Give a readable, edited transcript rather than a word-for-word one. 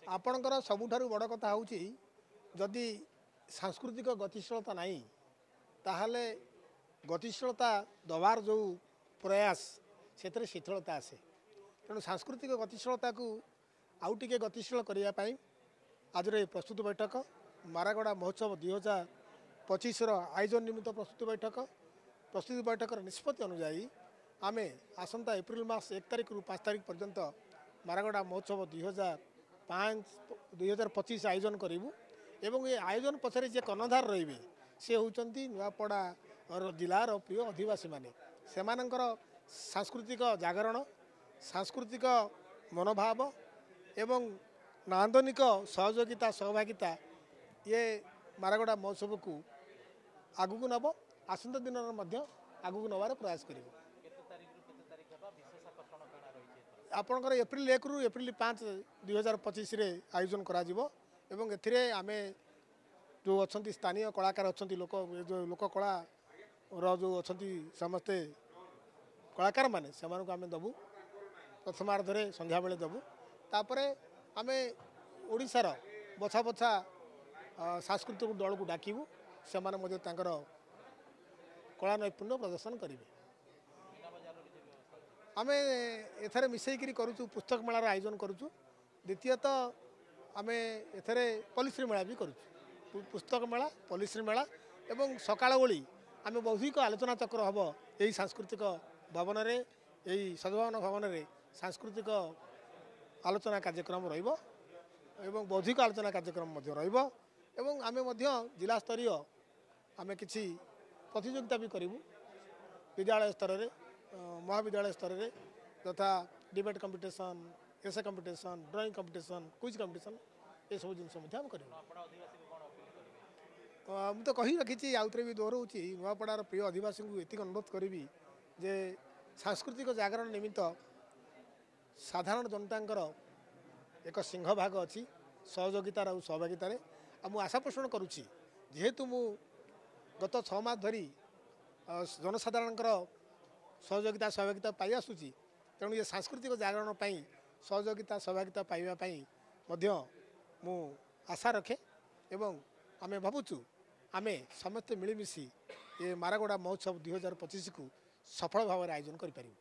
आपणकर सबुठारु बड़ कथा हूँ जदि सांस्कृतिक गतिशीलता नहीं ताहले गतिशीलता दबार जो प्रयास से शिथिलता आसे तेणु सांस्कृतिक गतिशीलता को आउ टिके गतिशील करने आज प्रस्तुत बैठक मारागड़ा महोत्सव 2025 आयोजन निमित्त प्रस्तुति बैठक निष्पत्ति अनुजाई आम आसंता एप्रिल मास 1 तारिख रु 5 तारिख पर्यंत मारागड़ा महोत्सव 2025 आयोजन करूँ एवं ये आयोजन पछरे जे कर्णधार रे सी होती नुआपड़ा जिलार प्रिय आदिवासी माने सेमानंकर सांस्कृतिक जागरण सांस्कृतिक मनोभाव एवं नांदनिक सहयोगिता सहभागिता ये मारागड़ा महोत्सव को आगू नब आसंता दिन आगू नबार प्रयास कर आपणकर एप्रिल 1 रु एप्रिल 5 2025 आयोजन करा एवं एथिरे आमे जो अच्छा स्थानीय कलाकार अच्छा लोक जो लोक कला जो अच्छा समस्ते कलाकार माने से आम दबू प्रथमार्धरे संध्या बेले दबू तापर आम ओडिशार बछा बछा सांस्कृतिक दल को डाकबू से कला नैपुण्य प्रदर्शन करेंगे आम एथरे मिसेकरी करूँ पुस्तक मेलार आयोजन करूँ द्वितीयतः आम एथरे पॉलिश्री मेला भी करूँ पुस्तक मेला पॉलिश्री मेला एवं सकाळ ओली आम बौद्धिक आलोचना चक्र हम यही सांस्कृतिक भवन में यही सद्भावना भवन में सांस्कृतिक आलोचना कार्यक्रम रहिबो एवं बौद्धिक आलोचना कार्यक्रम रहिबो एवं आमे जिला स्तरीय आमे किछि प्रतियोगिता भी करूँ विद्यालय स्तर में महाविद्यालय स्तर में तथा debate competition essay competition drawing competition quiz competition ये सब जिन कर मुझे तो कही रखी आउ थे भी दोहराऊँ नुआपड़ार प्रिय आदिवासी को ये अनुरोध करी जे सांस्कृतिक जागरण निमित्त साधारण जनता एक सिंह भाग अच्छी सहयोगितार और सहभागितार मुझे आशा पोषण करुच्ची जेहेतु मु गत 6 मास धरी जनसाधारण सहयोगिता सहभागिता पाई आसूची तेणु ये सांस्कृतिक जागरण सहयोगिता सहभागिता पाइबापी मु आशा रखे एवं आमे भावुचु आमे समस्त मिलमिशी ये मारागड़ा महोत्सव 2025 को सफल भाव आयोजन करें।